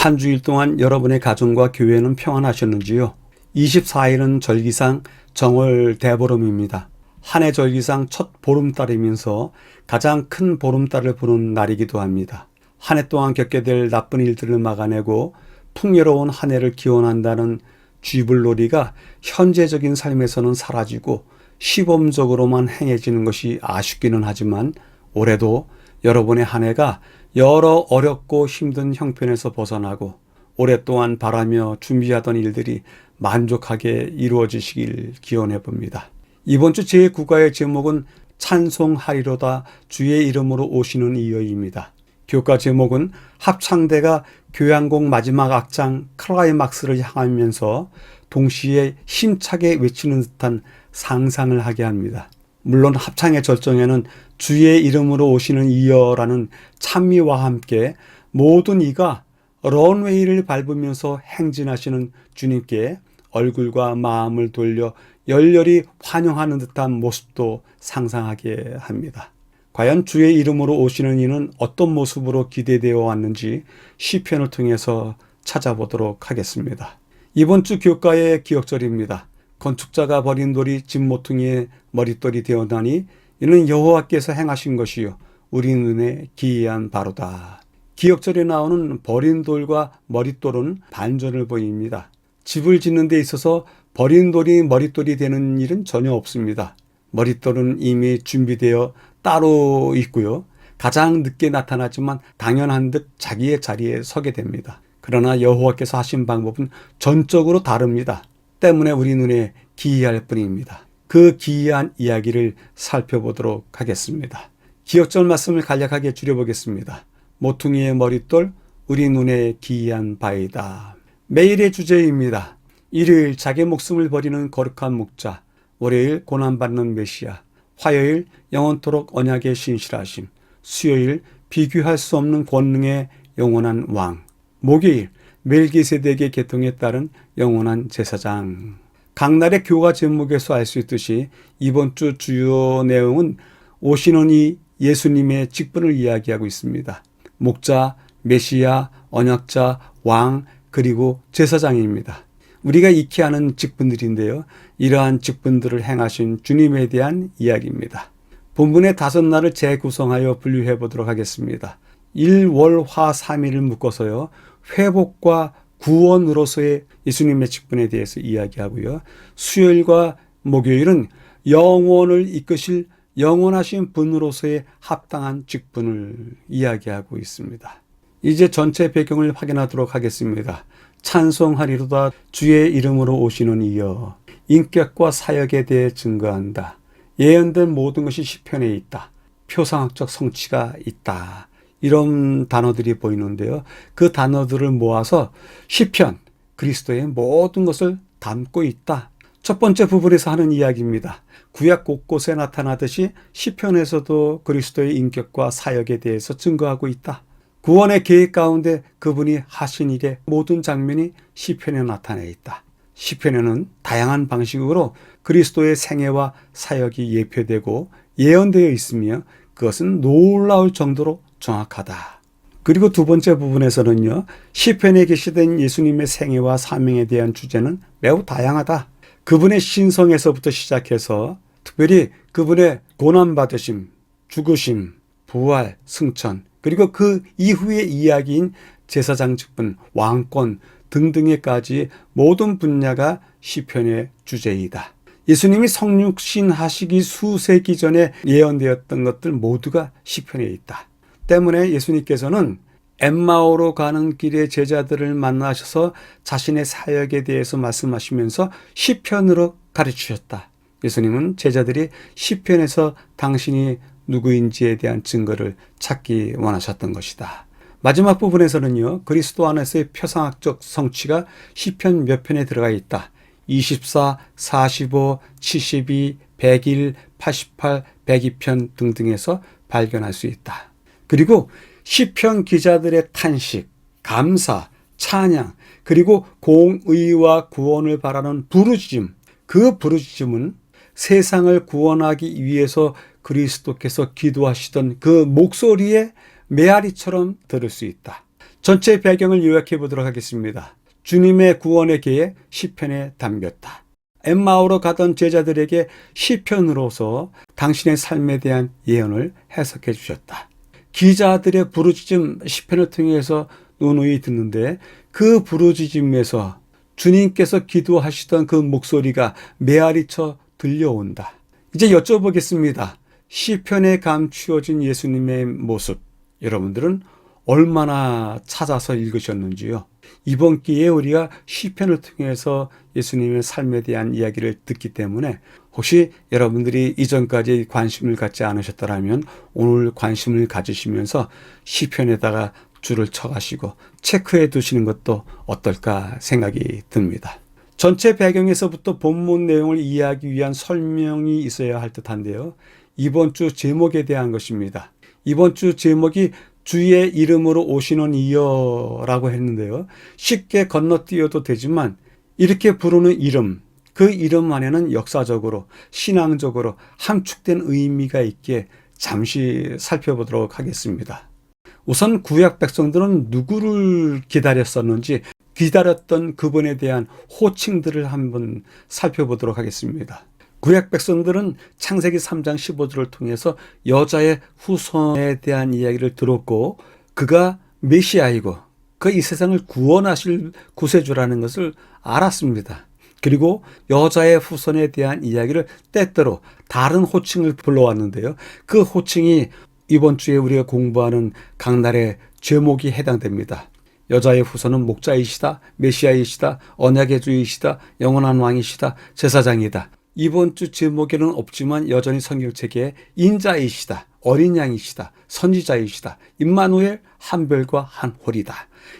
한 주일 동안 여러분의 가정과 교회는 평안하셨는지요? 24일은 절기상 정월 대보름입니다. 한 해 절기상 첫 보름달이면서 가장 큰 보름달을 보는 날이기도 합니다. 한 해 동안 겪게 될 나쁜 일들을 막아내고 풍요로운 한 해를 기원한다는 쥐불놀이가 현재적인 삶에서는 사라지고 시범적으로만 행해지는 것이 아쉽기는 하지만 올해도 여러분의 한 해가 여러 어렵고 힘든 형편에서 벗어나고 오랫동안 바라며 준비하던 일들이 만족하게 이루어지시길 기원해 봅니다. 이번 주 제9가의 제목은 찬송하리로다 주의 이름으로 오시는 이여입니다. 교과 제목은 합창대가 교향곡 마지막 악장 클라이막스를 향하면서 동시에 힘차게 외치는 듯한 상상을 하게 합니다. 물론 합창의 절정에는 주의 이름으로 오시는 이여라는 찬미와 함께 모든 이가 런웨이를 밟으면서 행진하시는 주님께 얼굴과 마음을 돌려 열렬히 환영하는 듯한 모습도 상상하게 합니다. 과연 주의 이름으로 오시는 이는 어떤 모습으로 기대되어 왔는지 시편을 통해서 찾아보도록 하겠습니다. 이번 주 교과의 기억절입니다. 건축자가 버린 돌이 집 모퉁이의 머릿돌이 되었나니 이는 여호와께서 행하신 것이요 우리 눈에 기이한 바로다. 기억절에 나오는 버린 돌과 머릿돌은 반전을 보입니다. 집을 짓는 데 있어서 버린 돌이 머릿돌이 되는 일은 전혀 없습니다. 머릿돌은 이미 준비되어 따로 있고요. 가장 늦게 나타나지만 당연한 듯 자기의 자리에 서게 됩니다. 그러나 여호와께서 하신 방법은 전적으로 다릅니다. 때문에 우리 눈에 기이할 뿐입니다. 그 기이한 이야기를 살펴보도록 하겠습니다. 기억절 말씀을 간략하게 줄여보겠습니다. 모퉁이의 머릿돌, 우리 눈에 기이한 바이다. 매일의 주제입니다. 일요일 자기 목숨을 버리는 거룩한 목자, 월요일 고난받는 메시아, 화요일 영원토록 언약의 신실하심, 수요일 비교할 수 없는 권능의 영원한 왕, 목요일 멜기세덱의 계통에 따른 영원한 제사장. 각 날의 교가 제목에서 알 수 있듯이 이번 주 주요 내용은 오시는 이 예수님의 직분을 이야기하고 있습니다. 목자, 메시아, 언약자, 왕, 그리고 제사장입니다. 우리가 익히 아는 직분들인데요. 이러한 직분들을 행하신 주님에 대한 이야기입니다. 본문의 5날을 재구성하여 분류해 보도록 하겠습니다. 일, 월, 화, 3일을 묶어서요. 회복과 구원으로서의 예수님의 직분에 대해서 이야기하고요. 수요일과 목요일은 영원을 이끄실 영원하신 분으로서의 합당한 직분을 이야기하고 있습니다. 이제 전체 배경을 확인하도록 하겠습니다. 찬송하리로다 주의 이름으로 오시는 이여. 인격과 사역에 대해 증거한다. 예언된 모든 것이 시편에 있다. 표상학적 성취가 있다. 이런 단어들이 보이는데요. 그 단어들을 모아서 시편, 그리스도의 모든 것을 담고 있다. 첫 번째 부분에서 하는 이야기입니다. 구약 곳곳에 나타나듯이 시편에서도 그리스도의 인격과 사역에 대해서 증거하고 있다. 구원의 계획 가운데 그분이 하신 일의 모든 장면이 시편에 나타나 있다. 시편에는 다양한 방식으로 그리스도의 생애와 사역이 예표되고 예언되어 있으며 그것은 놀라울 정도로 정확하다. 그리고 두 번째 부분에서는요. 시편에 계시된 예수님의 생애와 사명에 대한 주제는 매우 다양하다. 그분의 신성에서부터 시작해서 특별히 그분의 고난받으심, 죽으심, 부활, 승천, 그리고 그 이후의 이야기인 제사장 직분, 왕권 등등에까지 모든 분야가 시편의 주제이다. 예수님이 성육신 하시기 수세기 전에 예언되었던 것들 모두가 시편에 있다. 때문에 예수님께서는 엠마오로 가는 길에 제자들을 만나셔서 자신의 사역에 대해서 말씀하시면서 시편으로 가르치셨다. 예수님은 제자들이 시편에서 당신이 누구인지에 대한 증거를 찾기 원하셨던 것이다. 마지막 부분에서는요. 그리스도 안에서의 표상학적 성취가 시편 몇 편에 들어가 있다. 24, 45, 72, 101, 88, 102편 등등에서 발견할 수 있다. 그리고 시편 기자들의 탄식, 감사, 찬양, 그리고 공의와 구원을 바라는 부르짖음, 그 부르짖음은 세상을 구원하기 위해서 그리스도께서 기도하시던 그 목소리의 메아리처럼 들을 수 있다. 전체 배경을 요약해 보도록 하겠습니다. 주님의 구원의 계획 시편에 담겼다. 엠마오로 가던 제자들에게 시편으로서 당신의 삶에 대한 예언을 해석해 주셨다. 기자들의 부르짖음 시편을 통해서 누누이 듣는데 그 부르짖음에서 주님께서 기도하시던 그 목소리가 메아리쳐 들려온다. 이제 여쭤보겠습니다. 시편에 감추어진 예수님의 모습, 여러분들은 얼마나 찾아서 읽으셨는지요? 이번 기회에 우리가 시편을 통해서 예수님의 삶에 대한 이야기를 듣기 때문에 혹시 여러분들이 이전까지 관심을 갖지 않으셨더라면 오늘 관심을 가지시면서 시편에다가 줄을 쳐가시고 체크해 두시는 것도 어떨까 생각이 듭니다. 전체 배경에서부터 본문 내용을 이해하기 위한 설명이 있어야 할 듯한데요. 이번 주 제목에 대한 것입니다. 이번 주 제목이 주의 이름으로 오시는 이여라고 했는데요. 쉽게 건너뛰어도 되지만 이렇게 부르는 이름, 그 이름 안에는 역사적으로 신앙적으로 함축된 의미가 있기에 잠시 살펴보도록 하겠습니다. 우선 구약 백성들은 누구를 기다렸었는지 기다렸던 그분에 대한 호칭들을 한번 살펴보도록 하겠습니다. 구약 백성들은 창세기 3장 15절을 통해서 여자의 후손에 대한 이야기를 들었고 그가 메시아이고 그 이 세상을 구원하실 구세주라는 것을 알았습니다. 그리고 여자의 후손에 대한 이야기를 때때로 다른 호칭을 불러왔는데요. 그 호칭이 이번 주에 우리가 공부하는 강날의 제목이 해당됩니다. 여자의 후손은 목자이시다, 메시아이시다, 언약의 주이시다, 영원한 왕이시다, 제사장이다. 이번 주 제목에는 없지만 여전히 성경책에 인자이시다, 어린 양이시다, 선지자이시다, 임마누엘, 한 별과 한 홀이다.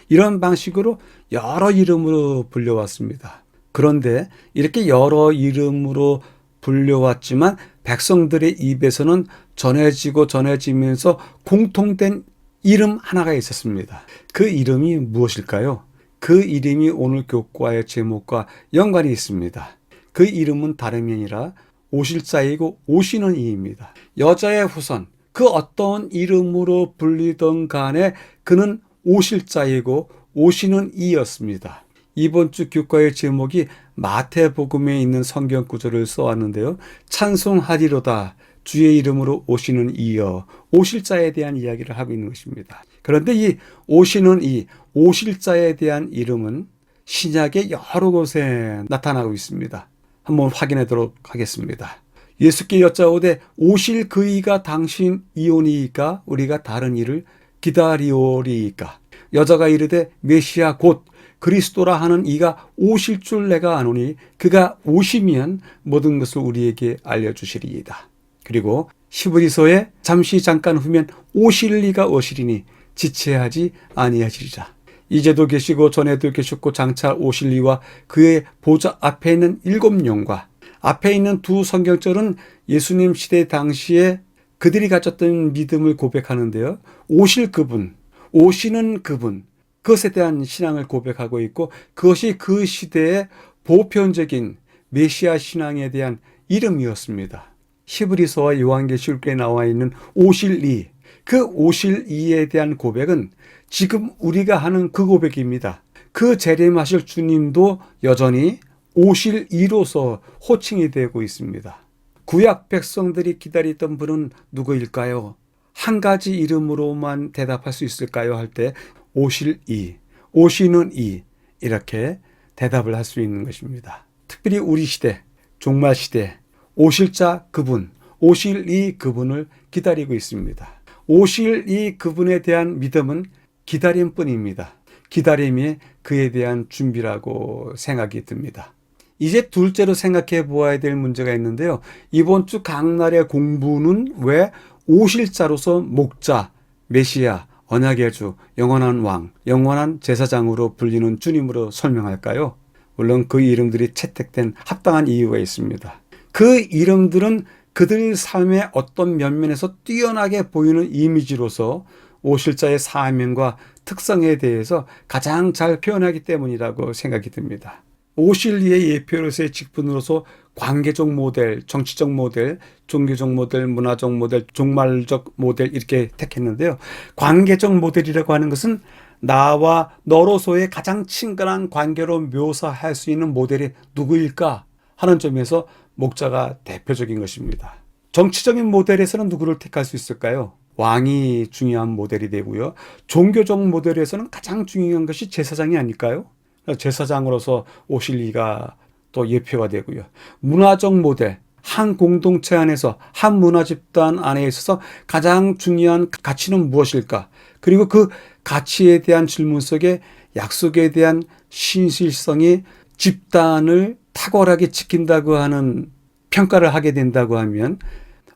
이런 방식으로 여러 이름으로 불려왔습니다. 그런데 이렇게 여러 이름으로 불려왔지만 백성들의 입에서는 전해지면서 공통된 이름 하나가 있었습니다. 그 이름이 무엇일까요? 그 이름이 오늘 교과의 제목과 연관이 있습니다. 그 이름은 다름이 아니라 오실 자이고 오시는 이입니다. 여자의 후손, 그 어떤 이름으로 불리던 간에 그는 오실 자이고 오시는 이였습니다. 이번 주 교과의 제목이 마태복음에 있는 성경 구절을 써왔는데요. 찬송하리로다 주의 이름으로 오시는 이여, 오실 자에 대한 이야기를 하고 있는 것입니다. 그런데 이 오시는 이, 오실 자에 대한 이름은 신약의 여러 곳에 나타나고 있습니다. 한번 확인하도록 하겠습니다. 예수께 여짜오되 오실 그 이가 당신 이오니이까 우리가 다른 이를 기다리오리이까. 여자가 이르되 메시아 곧 그리스도라 하는 이가 오실 줄 내가 아노니 그가 오시면 모든 것을 우리에게 알려주시리이다. 그리고 히브리서에 잠깐 후면 오실 이가 오시리니 지체하지 아니하시리라. 이제도 계시고 전에도 계셨고 장차 오실 이와 그의 보좌 앞에 있는 7영과 앞에 있는 두 성경절은 예수님 시대 당시에 그들이 가졌던 믿음을 고백하는데요. 오실 그분, 오시는 그분, 그것에 대한 신앙을 고백하고 있고 그것이 그 시대의 보편적인 메시아 신앙에 대한 이름이었습니다. 히브리서와 요한계시록에 나와 있는 오실 이, 그 오실 이에 대한 고백은 지금 우리가 하는 그 고백입니다. 그 재림하실 주님도 여전히 오실 이로서 호칭이 되고 있습니다. 구약 백성들이 기다리던 분은 누구일까요? 한 가지 이름으로만 대답할 수 있을까요? 할 때 오실 이, 오시는 이 이렇게 대답을 할 수 있는 것입니다. 특별히 우리 시대, 종말 시대 오실 자 그분, 오실 이 그분을 기다리고 있습니다. 오실 이 그분에 대한 믿음은 기다림뿐입니다. 기다림이 그에 대한 준비라고 생각이 듭니다. 이제 둘째로 생각해 보아야 될 문제가 있는데요. 이번 주 강날의 공부는 왜 오실 자로서 목자, 메시아, 언약의 주, 영원한 왕, 영원한 제사장으로 불리는 주님으로 설명할까요? 물론 그 이름들이 채택된 합당한 이유가 있습니다. 그 이름들은 그들 삶의 어떤 면면에서 뛰어나게 보이는 이미지로서 오실 자의 사명과 특성에 대해서 가장 잘 표현하기 때문이라고 생각이 듭니다. 오실 이의 예표로서의 직분으로서 관계적 모델, 정치적 모델, 종교적 모델, 문화적 모델, 종말적 모델 이렇게 택했는데요. 관계적 모델이라고 하는 것은 나와 너로서의 가장 친근한 관계로 묘사할 수 있는 모델이 누구일까 하는 점에서 목자가 대표적인 것입니다. 정치적인 모델에서는 누구를 택할 수 있을까요? 왕이 중요한 모델이 되고요. 종교적 모델에서는 가장 중요한 것이 제사장이 아닐까요? 제사장으로서 오실리가 또 예표가 되고요. 문화적 모델, 한 공동체 안에서 한 문화 집단 안에 있어서 가장 중요한 가치는 무엇일까? 그리고 그 가치에 대한 질문 속에 약속에 대한 신실성이 집단을 탁월하게 지킨다고 하는 평가를 하게 된다고 하면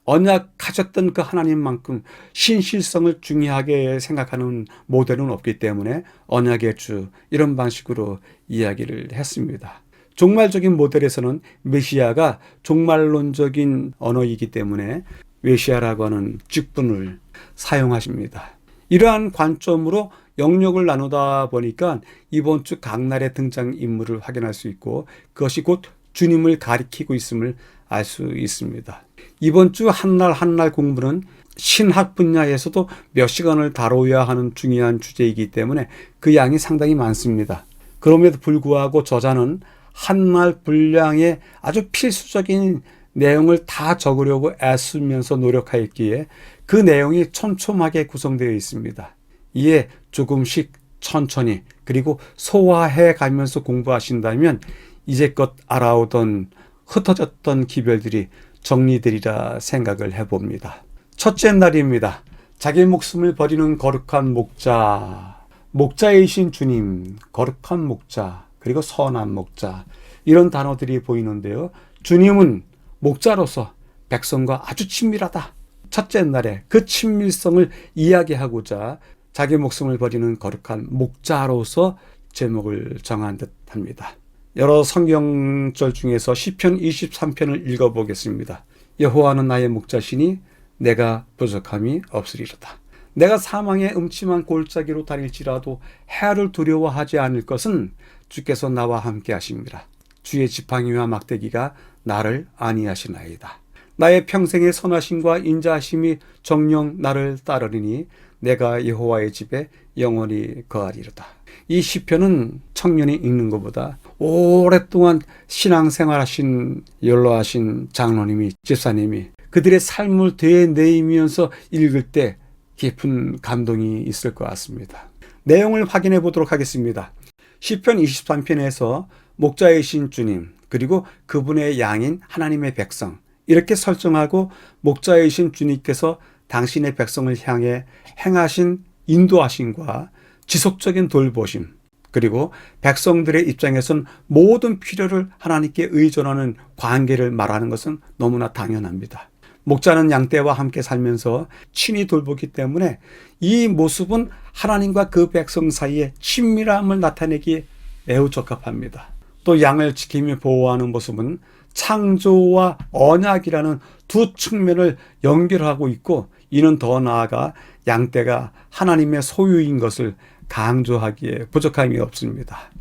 언약하셨던 그 하나님만큼 신실성을 중요하게 생각하는 모델은 없기 때문에 언약의 주 이런 방식으로 이야기를 했습니다. 종말적인 모델에서는 메시아가 종말론적인 언어이기 때문에 메시아라고 하는 직분을 사용하십니다. 이러한 관점으로 영역을 나누다 보니까 이번 주 각날의 등장인물을 확인할 수 있고 그것이 곧 주님을 가리키고 있음을 알 수 있습니다. 이번 주 한날 한날 공부는 신학 분야에서도 몇 시간을 다뤄야 하는 중요한 주제이기 때문에 그 양이 상당히 많습니다. 그럼에도 불구하고 저자는 한날 분량의 아주 필수적인 내용을 다 적으려고 애쓰면서 노력하였기에 그 내용이 촘촘하게 구성되어 있습니다. 이에 조금씩 천천히 그리고 소화해 가면서 공부하신다면 이제껏 알아오던 흩어졌던 기별들이 정리되리라 생각을 해봅니다. 첫째 날입니다. 자기 목숨을 버리는 거룩한 목자, 목자이신 주님, 거룩한 목자, 그리고 선한 목자 이런 단어들이 보이는데요. 주님은 목자로서 백성과 아주 친밀하다. 첫째 날에 그 친밀성을 이야기하고자 자기 목숨을 버리는 거룩한 목자로서 제목을 정한 듯합니다. 여러 성경절 중에서 시편 23편을 읽어보겠습니다. 여호와는 나의 목자시니 내가 부족함이 없으리로다. 내가 사망의 음침한 골짜기로 다닐지라도 해를 두려워하지 않을 것은 주께서 나와 함께 하심이라. 주의 지팡이와 막대기가 나를 안위하시나이다. 나의 평생의 선하심과 인자하심이 정녕 나를 따르리니 내가 여호와의 집에 영원히 거하리로다. 이 시편은 청년이 읽는 것보다 오랫동안 신앙생활하신 연로하신 장로님이 집사님이 그들의 삶을 되뇌이면서 읽을 때 깊은 감동이 있을 것 같습니다. 내용을 확인해 보도록 하겠습니다. 시편 23편에서 목자이신 주님 그리고 그분의 양인 하나님의 백성 이렇게 설정하고 목자이신 주님께서 당신의 백성을 향해 행하신 인도하심과 지속적인 돌보심 그리고 백성들의 입장에선 모든 필요를 하나님께 의존하는 관계를 말하는 것은 너무나 당연합니다. 목자는 양떼와 함께 살면서 친히 돌보기 때문에 이 모습은 하나님과 그 백성 사이의 친밀함을 나타내기에 매우 적합합니다. 또 양을 지키며 보호하는 모습은 창조와 언약이라는 두 측면을 연결하고 있고 이는 더 나아가 양떼가 하나님의 소유인 것을 강조하기에 부족함이 없습니다.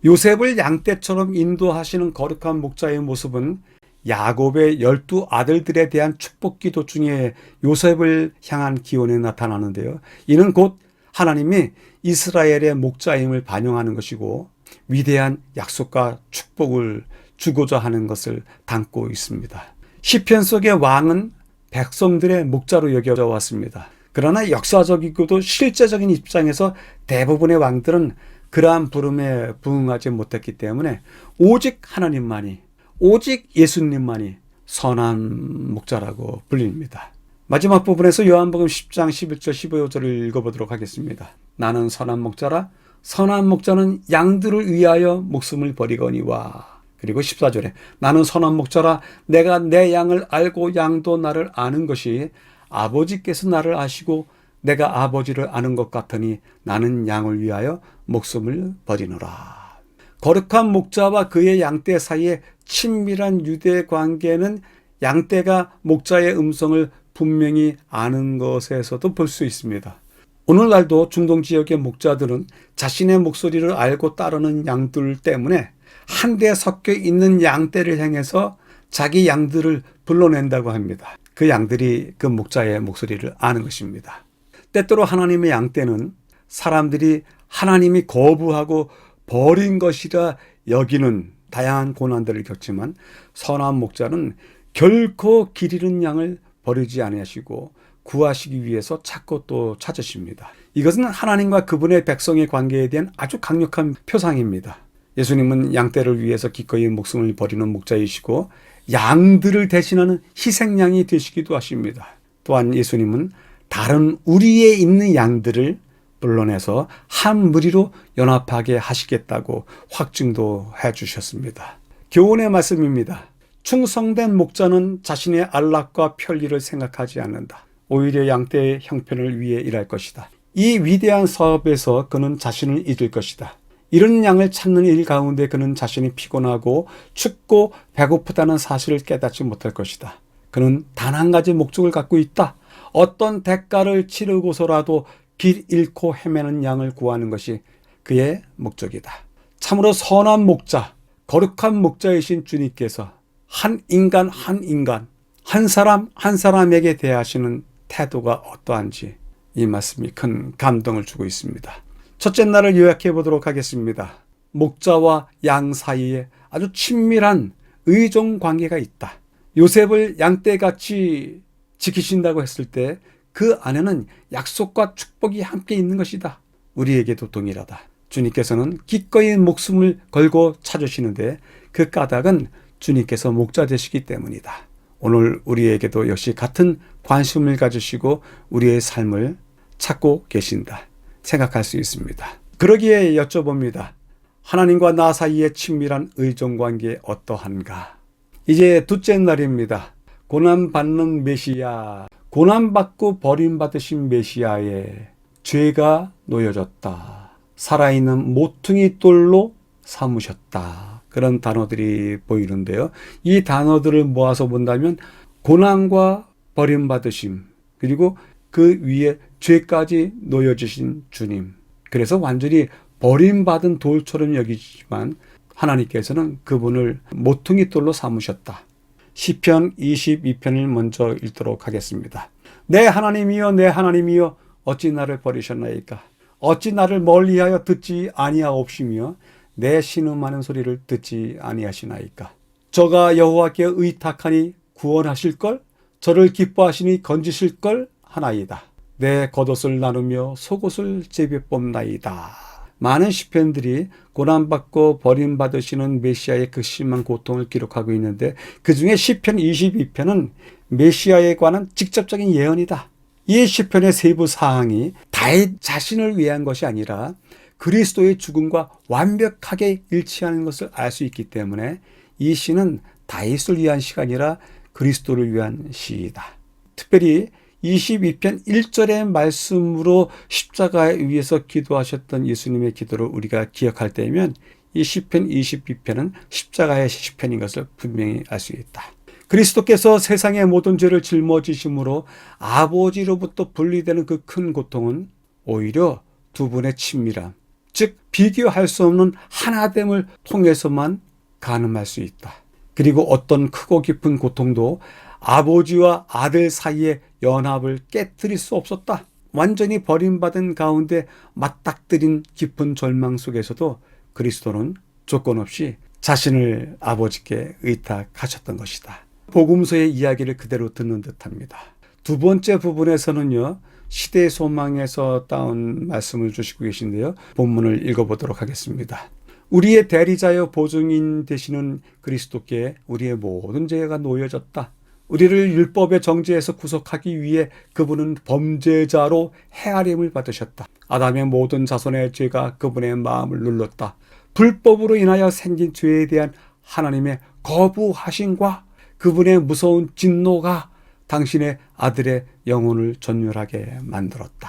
요셉을 양떼처럼 인도하시는 거룩한 목자의 모습은 야곱의 12 아들들에 대한 축복 기도 중에 요셉을 향한 기원에 나타나는데요. 이는 곧 하나님이 이스라엘의 목자임을 반영하는 것이고 위대한 약속과 축복을 주고자 하는 것을 담고 있습니다. 시편 속의 왕은 백성들의 목자로 여겨져 왔습니다. 그러나 역사적이고도 실제적인 입장에서 대부분의 왕들은 그러한 부름에 부응하지 못했기 때문에 오직 하나님만이 오직 예수님만이 선한 목자라고 불립니다. 마지막 부분에서 요한복음 10장 11절 15절을 읽어보도록 하겠습니다. 나는 선한 목자라 선한 목자는 양들을 위하여 목숨을 버리거니와 그리고 14절에 나는 선한 목자라 내가 내 양을 알고 양도 나를 아는 것이 아버지께서 나를 아시고 내가 아버지를 아는 것 같으니 나는 양을 위하여 목숨을 버리노라. 거룩한 목자와 그의 양떼 사이에 친밀한 유대 관계는 양떼가 목자의 음성을 분명히 아는 것에서도 볼 수 있습니다. 오늘날도 중동 지역의 목자들은 자신의 목소리를 알고 따르는 양들 때문에 한데 섞여 있는 양떼를 향해서 자기 양들을 불러낸다고 합니다. 그 양들이 그 목자의 목소리를 아는 것입니다. 때때로 하나님의 양떼는 사람들이 하나님이 거부하고 버린 것이라 여기는 다양한 고난들을 겪지만 선한 목자는 결코 길 잃은 양을 버리지 아니하시고 구하시기 위해서 찾고 또 찾으십니다. 이것은 하나님과 그분의 백성의 관계에 대한 아주 강력한 표상입니다. 예수님은 양떼를 위해서 기꺼이 목숨을 버리는 목자이시고 양들을 대신하는 희생양이 되시기도 하십니다. 또한 예수님은 다른 우리에 있는 양들을 불러내서 한 무리로 연합하게 하시겠다고 확증도 해주셨습니다. 교훈의 말씀입니다. 충성된 목자는 자신의 안락과 편리를 생각하지 않는다. 오히려 양떼의 형편을 위해 일할 것이다. 이 위대한 사업에서 그는 자신을 잊을 것이다. 이런 양을 찾는 일 가운데 그는 자신이 피곤하고 춥고 배고프다는 사실을 깨닫지 못할 것이다. 그는 단 한 가지 목적을 갖고 있다. 어떤 대가를 치르고서라도 길 잃고 헤매는 양을 구하는 것이 그의 목적이다. 참으로 선한 목자, 거룩한 목자이신 주님께서 한 인간, 한 사람, 한 사람에게 대하시는 태도가 어떠한지 이 말씀이 큰 감동을 주고 있습니다. 첫째 날을 요약해 보도록 하겠습니다. 목자와 양 사이에 아주 친밀한 의존 관계가 있다. 요셉을 양떼같이 지키신다고 했을 때 그 안에는 약속과 축복이 함께 있는 것이다. 우리에게도 동일하다. 주님께서는 기꺼이 목숨을 걸고 찾으시는데 그 까닭은 주님께서 목자 되시기 때문이다. 오늘 우리에게도 역시 같은 관심을 가지시고 우리의 삶을 찾고 계신다 생각할 수 있습니다. 그러기에 여쭤봅니다. 하나님과 나 사이의 친밀한 의존관계 어떠한가? 이제 둘째 날입니다. 고난받는 메시아, 고난받고 버림받으신 메시아에 죄가 놓여졌다. 살아있는 모퉁이 돌로 삼으셨다. 그런 단어들이 보이는데요. 이 단어들을 모아서 본다면 고난과 버림받으심, 그리고 그 위에 죄까지 놓여주신 주님. 그래서 완전히 버림받은 돌처럼 여기지만 하나님께서는 그분을 모퉁이 돌로 삼으셨다. 시편 22편을 먼저 읽도록 하겠습니다. 내 하나님이여, 내 하나님이여, 어찌 나를 버리셨나이까? 어찌 나를 멀리하여 듣지 아니하옵시며 내 신음하는 소리를 듣지 아니하시나이까? 저가 여호와께 의탁하니 구원하실걸? 저를 기뻐하시니 건지실걸 하나이다. 내 겉옷을 나누며 속옷을 제비뽑나이다. 많은 시편들이 고난받고 버림받으시는 메시아의 그 심한 고통을 기록하고 있는데 그 중에 시편 22편은 메시아에 관한 직접적인 예언이다. 이 시편의 세부 사항이 다윗 자신을 위한 것이 아니라 그리스도의 죽음과 완벽하게 일치하는 것을 알 수 있기 때문에 이 시는 다윗을 위한 시가 아니라 그리스도를 위한 시이다. 특별히 22편 1절의 말씀으로 십자가에 위해서 기도하셨던 예수님의 기도를 우리가 기억할 때면 이 시편 22편은 십자가의 시편인 것을 분명히 알 수 있다. 그리스도께서 세상의 모든 죄를 짊어지심으로 아버지로부터 분리되는 그 큰 고통은 오히려 두 분의 친밀함, 즉 비교할 수 없는 하나됨을 통해서만 가늠할 수 있다. 그리고 어떤 크고 깊은 고통도 아버지와 아들 사이의 연합을 깨뜨릴 수 없었다. 완전히 버림받은 가운데 맞닥뜨린 깊은 절망 속에서도 그리스도는 조건 없이 자신을 아버지께 의탁하셨던 것이다. 복음서의 이야기를 그대로 듣는 듯합니다. 두 번째 부분에서는요, 시대의 소망에서 따온 말씀을 주시고 계신데요. 본문을 읽어보도록 하겠습니다. 우리의 대리자여 보증인 되시는 그리스도께 우리의 모든 죄가 놓여졌다. 우리를 율법의 정죄에서 구속하기 위해 그분은 범죄자로 헤아림을 받으셨다. 아담의 모든 자손의 죄가 그분의 마음을 눌렀다. 불법으로 인하여 생긴 죄에 대한 하나님의 거부하심과 그분의 무서운 진노가 당신의 아들의 영혼을 전율하게 만들었다.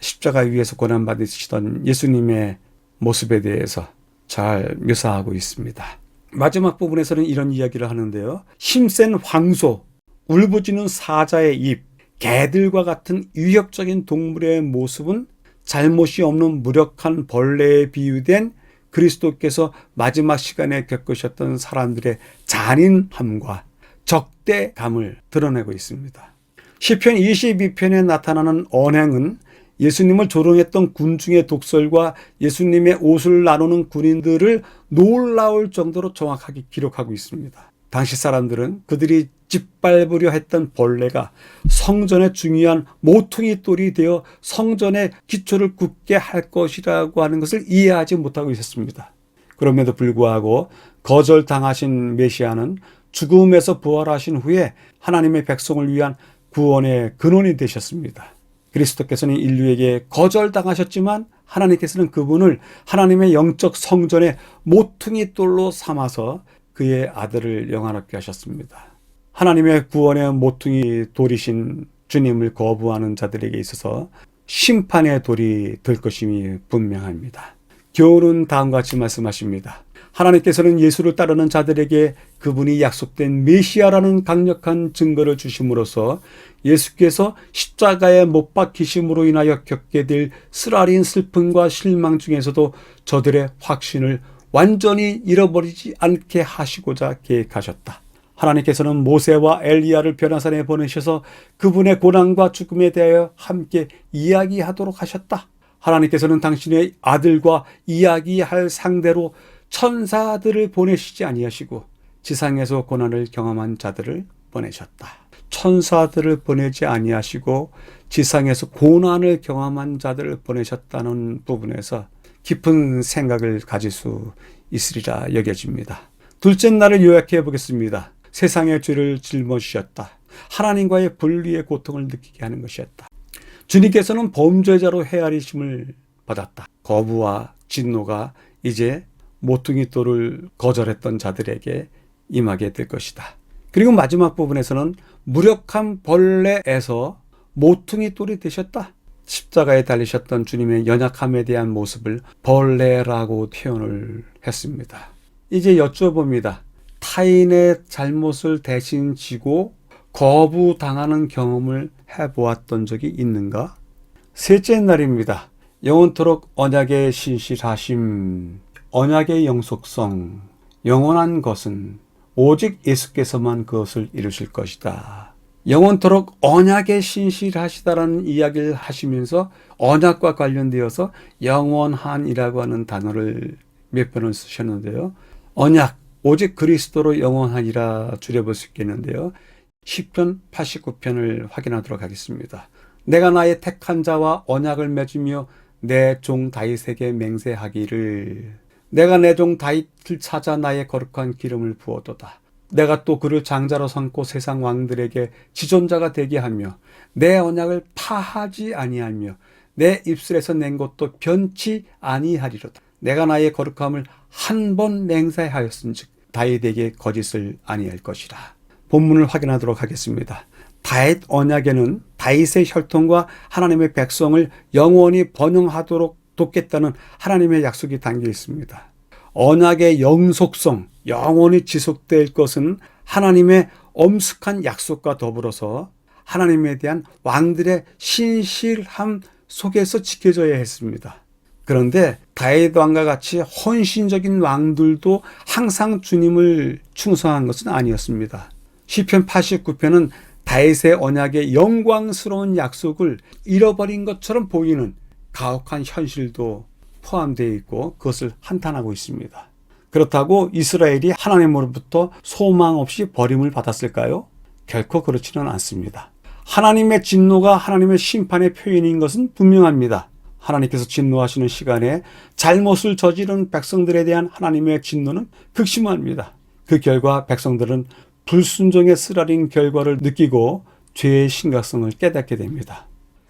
십자가 위에서 고난받으시던 예수님의 모습에 대해서 잘 묘사하고 있습니다. 마지막 부분에서는 이런 이야기를 하는데요. 힘센 황소, 울부짖는 사자의 입, 개들과 같은 위협적인 동물의 모습은 잘못이 없는 무력한 벌레에 비유된 그리스도께서 마지막 시간에 겪으셨던 사람들의 잔인함과 적대감을 드러내고 있습니다. 시편 22편에 나타나는 언행은 예수님을 조롱했던 군중의 독설과 예수님의 옷을 나누는 군인들을 놀라울 정도로 정확하게 기록하고 있습니다. 당시 사람들은 그들이 짓밟으려 했던 벌레가 성전의 중요한 모퉁이 돌이 되어 성전의 기초를 굳게 할 것이라고 하는 것을 이해하지 못하고 있었습니다. 그럼에도 불구하고 거절당하신 메시아는 죽음에서 부활하신 후에 하나님의 백성을 위한 구원의 근원이 되셨습니다. 그리스도께서는 인류에게 거절당하셨지만 하나님께서는 그분을 하나님의 영적 성전의 모퉁이 돌로 삼아서 그의 아들을 영화롭게 하셨습니다. 하나님의 구원의 모퉁이 돌이신 주님을 거부하는 자들에게 있어서 심판의 돌이 될 것임이 분명합니다. 교훈은 다음과 같이 말씀하십니다. 하나님께서는 예수를 따르는 자들에게 그분이 약속된 메시아라는 강력한 증거를 주심으로써 예수께서 십자가에 못 박히심으로 인하여 겪게 될 쓰라린 슬픔과 실망 중에서도 저들의 확신을 완전히 잃어버리지 않게 하시고자 계획하셨다. 하나님께서는 모세와 엘리야를 변화산에 보내셔서 그분의 고난과 죽음에 대하여 함께 이야기하도록 하셨다. 하나님께서는 당신의 아들과 이야기할 상대로 천사들을 보내시지 아니하시고 지상에서 고난을 경험한 자들을 보내셨다. 천사들을 보내지 아니하시고 지상에서 고난을 경험한 자들을 보내셨다는 부분에서 깊은 생각을 가질 수 있으리라 여겨집니다. 둘째 날을 요약해 보겠습니다. 세상의 죄를 짊어지셨다. 하나님과의 분리의 고통을 느끼게 하는 것이었다. 주님께서는 범죄자로 헤아리심을 받았다. 거부와 진노가 이제 모퉁이 돌을 거절했던 자들에게 임하게 될 것이다. 그리고 마지막 부분에서는 무력한 벌레에서 모퉁이 돌이 되셨다. 십자가에 달리셨던 주님의 연약함에 대한 모습을 벌레라고 표현을 했습니다. 이제 여쭤봅니다. 타인의 잘못을 대신 지고 거부당하는 경험을 해보았던 적이 있는가? 셋째 날입니다. 영원토록 언약의 신실하심, 언약의 영속성, 영원한 것은 오직 예수께서만 그것을 이루실 것이다. 영원토록 언약에 신실하시다라는 이야기를 하시면서 언약과 관련되어서 영원한이라고 하는 단어를 몇 번을 쓰셨는데요. 언약, 오직 그리스도로 영원하니라 줄여볼 수 있겠는데요. 시편 89편을 확인하도록 하겠습니다. 내가 나의 택한 자와 언약을 맺으며 내 종 다윗에게 맹세하기를 내가 내 종 다윗을 찾아 나의 거룩한 기름을 부어도다. 내가 또 그를 장자로 삼고 세상 왕들에게 지존자가 되게 하며 내 언약을 파하지 아니하며 내 입술에서 낸 것도 변치 아니하리로다. 내가 나의 거룩함을 한 번 맹세하였은즉 다윗에게 거짓을 아니할 것이라. 본문을 확인하도록 하겠습니다. 다윗 언약에는 다윗의 혈통과 하나님의 백성을 영원히 번영하도록 돕겠다는 하나님의 약속이 담겨 있습니다. 언약의 영속성, 영원히 지속될 것은 하나님의 엄숙한 약속과 더불어서 하나님에 대한 왕들의 신실함 속에서 지켜져야 했습니다. 그런데 다윗 왕과 같이 헌신적인 왕들도 항상 주님을 충성한 것은 아니었습니다. 시편 89편은 다윗의 언약의 영광스러운 약속을 잃어버린 것처럼 보이는 가혹한 현실도 포함되어 있고 그것을 한탄하고 있습니다. 그렇다고 이스라엘이 하나님으로부터 소망 없이 버림을 받았을까요? 결코 그렇지는 않습니다. 하나님의 진노가 하나님의 심판의 표현인 것은 분명합니다. 하나님께서 진노하시는 시간에 잘못을 저지른 백성들에 대한 하나님의 진노는 극심합니다. 그 결과 백성들은 불순종의 쓰라린 결과를 느끼고 죄의 심각성을 깨닫게 됩니다.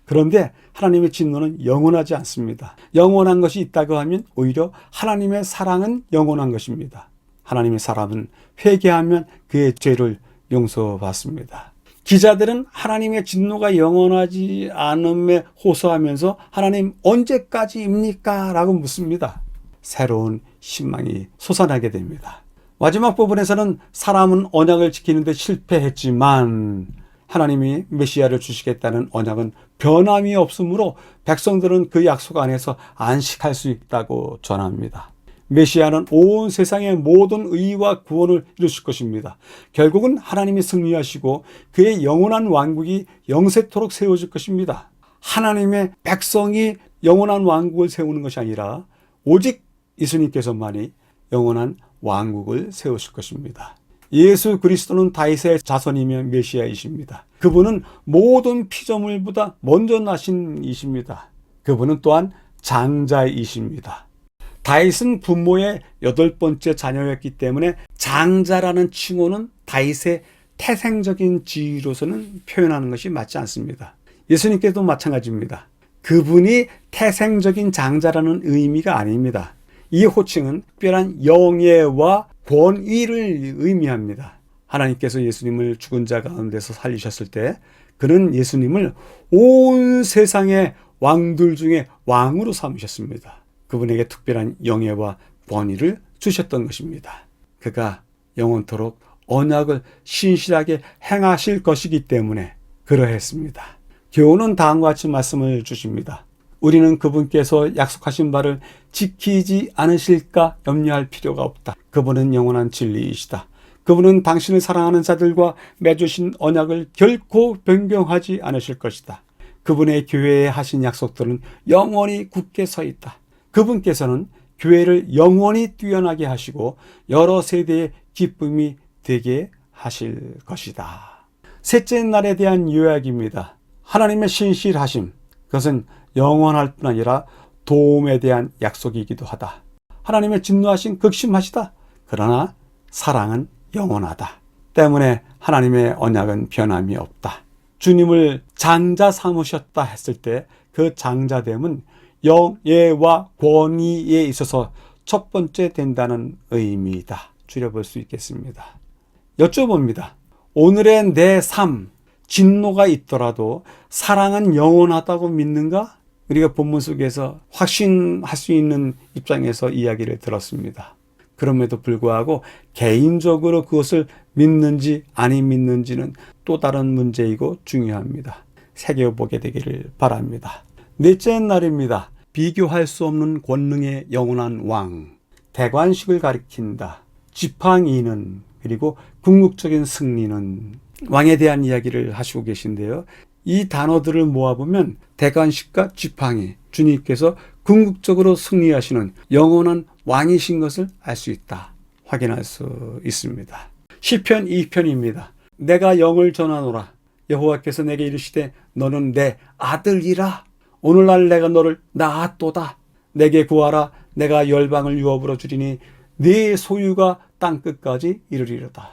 그런데 하나님의 진노는 영원하지 않습니다. 영원한 것이 있다고 하면 오히려 하나님의 사랑은 영원한 것입니다. 하나님의 사랑은 회개하면 그의 죄를 용서받습니다. 기자들은 하나님의 진노가 영원하지 않음에 호소하면서 하나님 언제까지입니까? 라고 묻습니다. 새로운 신망이 솟아나게 됩니다. 마지막 부분에서는 사람은 언약을 지키는 데 실패했지만 하나님이 메시아를 주시겠다는 언약은 변함이 없으므로 백성들은 그 약속 안에서 안식할 수 있다고 전합니다. 메시아는 온 세상의 모든 의와 구원을 이루실 것입니다. 결국은 하나님이 승리하시고 그의 영원한 왕국이 영세토록 세워질 것입니다. 하나님의 백성이 영원한 왕국을 세우는 것이 아니라 오직 예수님께서만이 영원한 왕국을 세우실 것입니다. 예수 그리스도는 다윗의 자손이며 메시아이십니다. 그분은 모든 피조물보다 먼저 나신 이십니다. 그분은 또한 장자이십니다. 다윗은 부모의 8번째 자녀였기 때문에 장자라는 칭호는 다윗의 태생적인 지위로서는 표현하는 것이 맞지 않습니다. 예수님께도 마찬가지입니다. 그분이 태생적인 장자라는 의미가 아닙니다. 이 호칭은 특별한 영예와 권위를 의미합니다. 하나님께서 예수님을 죽은 자 가운데서 살리셨을 때 그는 예수님을 온 세상의 왕들 중에 왕으로 삼으셨습니다. 그분에게 특별한 영예와 권위를 주셨던 것입니다. 그가 영원토록 언약을 신실하게 행하실 것이기 때문에 그러했습니다. 교훈은 다음과 같이 말씀을 주십니다. 우리는 그분께서 약속하신 바를 지키지 않으실까 염려할 필요가 없다. 그분은 영원한 진리이시다. 그분은 당신을 사랑하는 자들과 맺으신 언약을 결코 변경하지 않으실 것이다. 그분의 교회에 하신 약속들은 영원히 굳게 서 있다. 그분께서는 교회를 영원히 뛰어나게 하시고 여러 세대의 기쁨이 되게 하실 것이다. 셋째 날에 대한 요약입니다. 하나님의 신실하심, 그것은 영원할 뿐 아니라 도움에 대한 약속이기도 하다. 하나님의 진노하심 극심하시다. 그러나 사랑은 영원하다. 때문에 하나님의 언약은 변함이 없다. 주님을 장자 삼으셨다 했을 때 그 장자됨은 영예와 권위에 있어서 첫 번째 된다는 의미이다. 줄여볼 수 있겠습니다. 여쭤봅니다. 오늘의 내 삶, 진노가 있더라도 사랑은 영원하다고 믿는가? 우리가 본문 속에서 확신할 수 있는 입장에서 이야기를 들었습니다. 그럼에도 불구하고 개인적으로 그것을 믿는지 아니 믿는지는 또 다른 문제이고 중요합니다. 새겨보게 되기를 바랍니다. 넷째 날입니다. 비교할 수 없는 권능의 영원한 왕, 대관식을 가리킨다. 지팡이는, 그리고 궁극적인 승리는, 왕에 대한 이야기를 하시고 계신데요. 이 단어들을 모아보면 대관식과 지팡이, 주님께서 궁극적으로 승리하시는 영원한 왕이신 것을 알 수 있다. 확인할 수 있습니다. 시편 2편입니다. 내가 영을 전하노라. 여호와께서 내게 이르시되 너는 내 아들이라. 오늘날 내가 너를 낳았도다. 내게 구하라. 내가 열방을 유업으로 주리니 네 소유가 땅끝까지 이르리로다.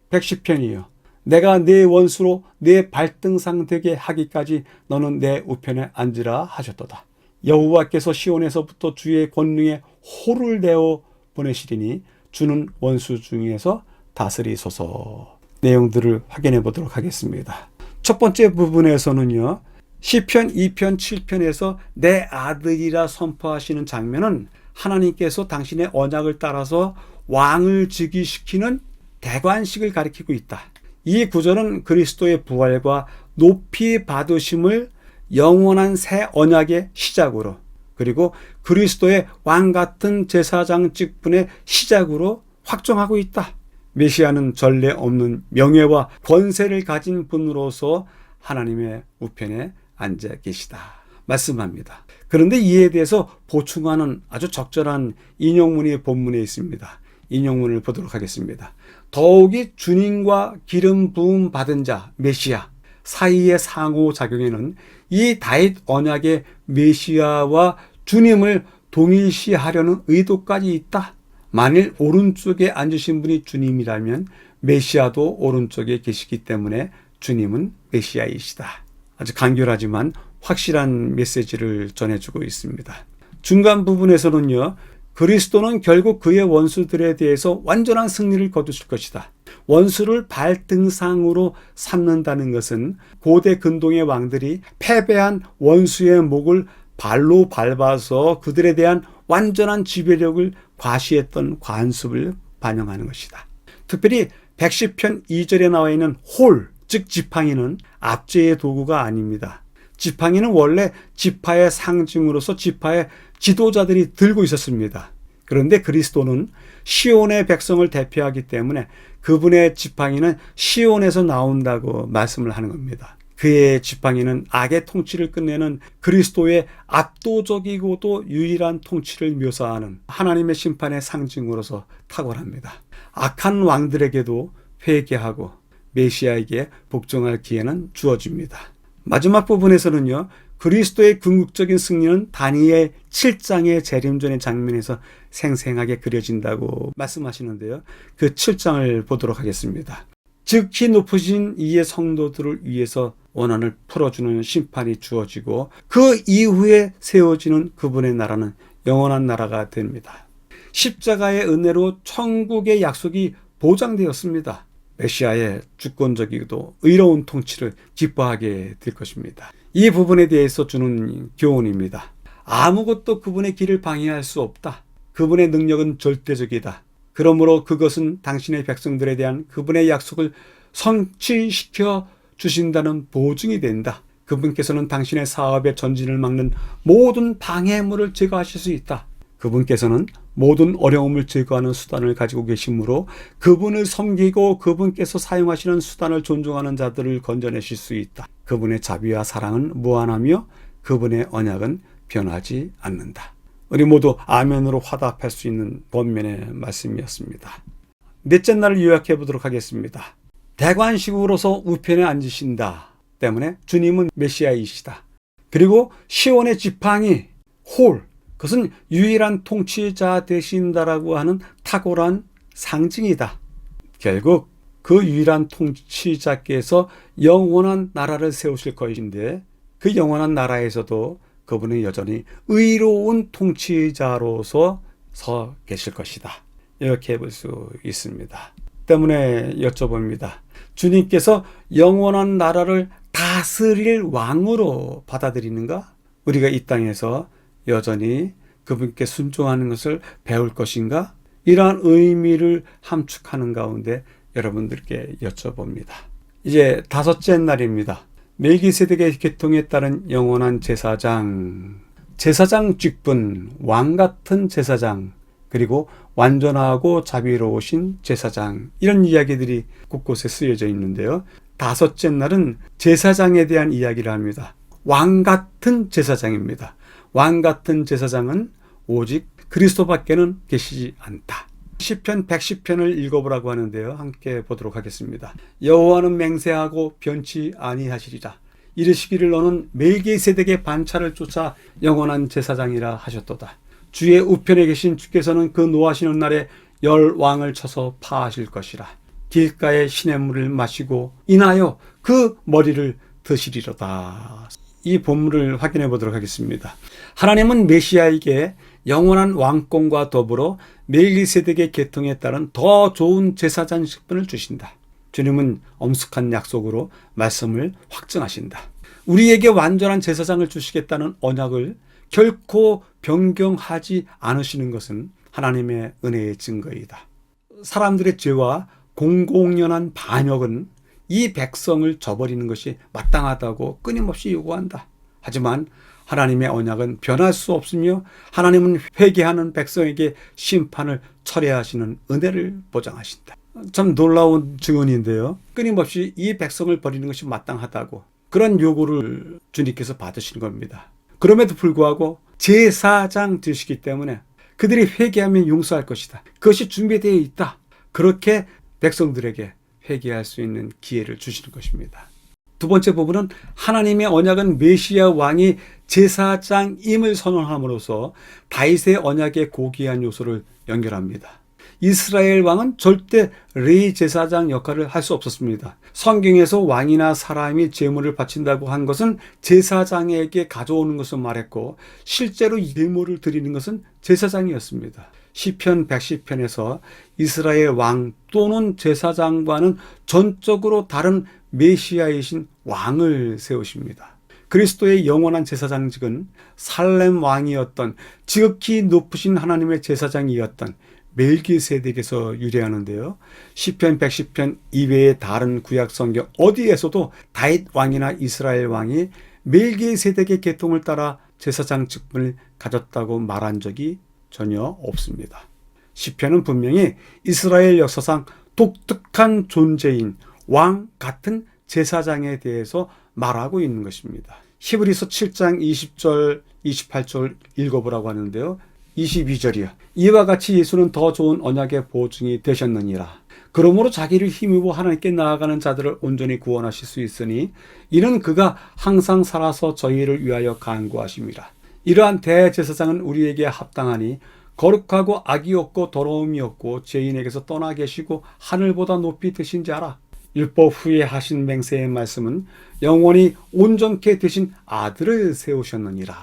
110편이요. 내가 네 원수로 네 발등상 되게 하기까지 너는 내 우편에 앉으라 하셨도다. 여호와께서 시온에서부터 주의 권능에 호를 내어 보내시리니 주는 원수 중에서 다스리소서. 내용들을 확인해 보도록 하겠습니다. 첫 번째 부분에서는요. 시편 2편 7편에서 내 아들이라 선포하시는 장면은 하나님께서 당신의 언약을 따라서 왕을 즉위시키는 대관식을 가리키고 있다. 이 구절은 그리스도의 부활과 높이 받으심을 영원한 새 언약의 시작으로, 그리고 그리스도의 왕 같은 제사장 직분의 시작으로 확정하고 있다. 메시아는 전례 없는 명예와 권세를 가진 분으로서 하나님의 우편에 앉아 계시다 말씀합니다. 그런데 이에 대해서 보충하는 아주 적절한 인용문이 본문에 있습니다. 인용문을 보도록 하겠습니다. 더욱이 주님과 기름 부음 받은 자 메시아 사이의 상호작용에는 이 다윗 언약의 메시아와 주님을 동일시하려는 의도까지 있다. 만일 오른쪽에 앉으신 분이 주님이라면 메시아도 오른쪽에 계시기 때문에 주님은 메시아이시다. 아주 간결하지만 확실한 메시지를 전해주고 있습니다. 중간 부분에서는요. 그리스도는 결국 그의 원수들에 대해서 완전한 승리를 거두실 것이다. 원수를 발등상으로 삼는다는 것은 고대 근동의 왕들이 패배한 원수의 목을 발로 밟아서 그들에 대한 완전한 지배력을 과시했던 관습을 반영하는 것이다. 특별히 110편 2절에 나와 있는 홀, 즉 지팡이는 압제의 도구가 아닙니다. 지팡이는 원래 지파의 상징으로서 지파의 지도자들이 들고 있었습니다. 그런데 그리스도는 시온의 백성을 대표하기 때문에 그분의 지팡이는 시온에서 나온다고 말씀을 하는 겁니다. 그의 지팡이는 악의 통치를 끝내는 그리스도의 압도적이고도 유일한 통치를 묘사하는 하나님의 심판의 상징으로서 탁월합니다. 악한 왕들에게도 회개하고 메시아에게 복종할 기회는 주어집니다. 마지막 부분에서는요, 그리스도의 궁극적인 승리는 다니엘 7장의 재림전의 장면에서 생생하게 그려진다고 말씀하시는데요. 그 7장을 보도록 하겠습니다. 즉히 높으신 이의 성도들을 위해서 원한을 풀어주는 심판이 주어지고 그 이후에 세워지는 그분의 나라는 영원한 나라가 됩니다. 십자가의 은혜로 천국의 약속이 보장되었습니다. 메시아의 주권적이고도 의로운 통치를 기뻐하게 될 것입니다. 이 부분에 대해서 주는 교훈입니다. 아무것도 그분의 길을 방해할 수 없다. 그분의 능력은 절대적이다. 그러므로 그것은 당신의 백성들에 대한 그분의 약속을 성취시켜 주신다는 보증이 된다. 그분께서는 당신의 사업의 전진을 막는 모든 방해물을 제거하실 수 있다. 그분께서는 모든 어려움을 제거하는 수단을 가지고 계시므로 그분을 섬기고 그분께서 사용하시는 수단을 존중하는 자들을 건져내실 수 있다. 그분의 자비와 사랑은 무한하며 그분의 언약은 변하지 않는다. 우리 모두 아멘으로 화답할 수 있는 권면의 말씀이었습니다. 넷째 날을 요약해 보도록 하겠습니다. 대관식으로서 우편에 앉으신다 때문에 주님은 메시아이시다. 그리고 시온의 지팡이, 홀, 그것은 유일한 통치자 되신다라고 하는 탁월한 상징이다. 결국 그 유일한 통치자께서 영원한 나라를 세우실 것인데 그 영원한 나라에서도 그분은 여전히 의로운 통치자로서 서 계실 것이다. 이렇게 볼 수 있습니다. 때문에 여쭤봅니다. 주님께서 영원한 나라를 다스릴 왕으로 받아들이는가? 우리가 이 땅에서 여전히 그분께 순종하는 것을 배울 것인가? 이러한 의미를 함축하는 가운데 여러분들께 여쭤봅니다. 이제 다섯째 날입니다. 멜기세덱의 계통에 따른 영원한 제사장, 제사장 직분, 왕 같은 제사장, 그리고 완전하고 자비로우신 제사장, 이런 이야기들이 곳곳에 쓰여져 있는데요. 다섯째 날은 제사장에 대한 이야기를 합니다. 왕 같은 제사장입니다. 왕 같은 제사장은 오직 그리스도밖에는 계시지 않다. 시편 110편을 읽어보라고 하는데요. 함께 보도록 하겠습니다. 여호와는 맹세하고 변치 아니하시리라. 이르시기를 너는 멜기세덱의 반차를 쫓아 영원한 제사장이라 하셨도다. 주의 우편에 계신 주께서는 그 노하시는 날에 열 왕을 쳐서 파하실 것이라. 길가의 시냇물을 마시고 인하여 그 머리를 드시리로다. 이 본문을 확인해 보도록 하겠습니다. 하나님은 메시아에게 영원한 왕권과 더불어 멜기세덱의 계통에 따른 더 좋은 제사장 직분을 주신다. 주님은 엄숙한 약속으로 말씀을 확증하신다. 우리에게 완전한 제사장을 주시겠다는 언약을 결코 변경하지 않으시는 것은 하나님의 은혜의 증거이다. 사람들의 죄와 공공연한 반역은 이 백성을 저버리는 것이 마땅하다고 끊임없이 요구한다. 하지만 하나님의 언약은 변할 수 없으며 하나님은 회개하는 백성에게 심판을 철회하시는 은혜를 보장하신다. 참 놀라운 증언인데요. 끊임없이 이 백성을 버리는 것이 마땅하다고 그런 요구를 주님께서 받으신 겁니다. 그럼에도 불구하고 제사장 되시기 때문에 그들이 회개하면 용서할 것이다. 그것이 준비되어 있다. 그렇게 백성들에게 회개할 수 있는 기회를 주시는 것입니다. 두 번째 부분은 하나님의 언약은 메시아 왕이 제사장임을 선언함으로써 다윗의 언약의 고귀한 요소를 연결합니다. 이스라엘 왕은 절대 레위 제사장 역할을 할 수 없었습니다. 성경에서 왕이나 사람이 제물을 바친다고 한 것은 제사장에게 가져오는 것을 말했고 실제로 제물을 드리는 것은 제사장이었습니다. 시편 110편에서 이스라엘 왕 또는 제사장과는 전적으로 다른 메시아이신 왕을 세우십니다. 그리스도의 영원한 제사장직은 살렘 왕이었던 지극히 높으신 하나님의 제사장이었던 멜기세덱에서 유래하는데요. 시편 110편 이외의 다른 구약 성경 어디에서도 다윗 왕이나 이스라엘 왕이 멜기세덱의 계통을 따라 제사장 직분을 가졌다고 말한 적이 전혀 없습니다. 시편은 분명히 이스라엘 역사상 독특한 존재인 왕 같은 제사장에 대해서 말하고 있는 것입니다. 히브리서 7장 20절, 28절 읽어보라고 하는데요. 22절이요. 이와 같이 예수는 더 좋은 언약의 보증이 되셨느니라. 그러므로 자기를 힘입어 하나님께 나아가는 자들을 온전히 구원하실 수 있으니 이는 그가 항상 살아서 저희를 위하여 간구하심이라. 이러한 대제사장은 우리에게 합당하니 거룩하고 악이 없고 더러움이 없고 죄인에게서 떠나 계시고 하늘보다 높이 드신 자라. 율법 후에 하신 맹세의 말씀은 영원히 온전케 되신 아들을 세우셨느니라.